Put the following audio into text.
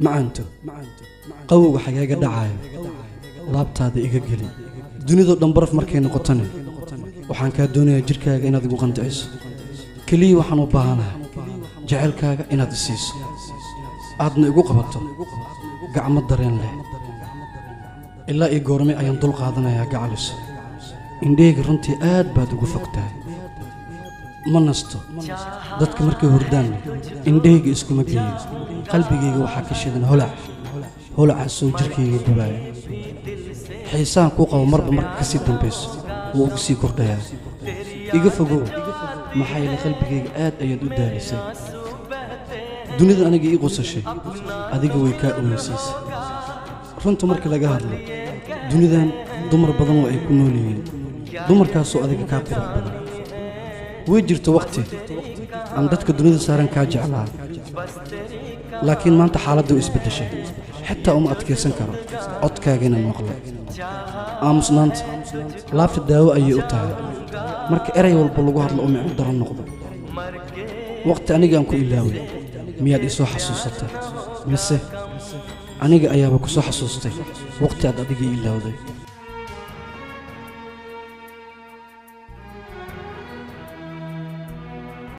macaanto qawowga xagaaga dhacaayo laabtaada iga geli dunidoo dhan baraf markay noqotane waxaan kaa doonayaa jirkaaga inaad igu qandiciso keliya waxaan u baahanahay jacaylkaaga inaad i siiso aadna igu qabato gacmo dareen leh ilaa ii goorme ayaan dul qaadanayaa gacaliso indhahayga runtii aad baad ugu fogtahay ma nasto dadka markay hurdaanna indhahayga iskuma geeyo qalbigayga waxaa ka shidan holacaasoo jirkayga gubaaya xiisaan kuu qabo marba marka ka sii dambayso wuu ugu sii kordhayaa iga fogow maxaa yeele qalbigayga aad ayaad u daalisay dunida aniga ii qusashay adiga way kaa oynsiisay runta markii laga hadlo dunidan dumar badan oo ay ku nool yihiin dumarkaasoo adiga kaa qurux badan way jirto waqti aan dadka dunida saaran kaa jeclaa laakiin maanta xaaladda u isbeddeshay xitaa uma adkaysan karo codkaaga inaan maqlo aamusnaanta laabta daawo ayay u tahay marka eray walba lagu hadlo oo micno daran noqdo waqti aniga aan ku ilaaway miyaad ii soo xasuusatay mise aniga ayaaba ku soo xasuustay waqti aad adiga ii ilaawday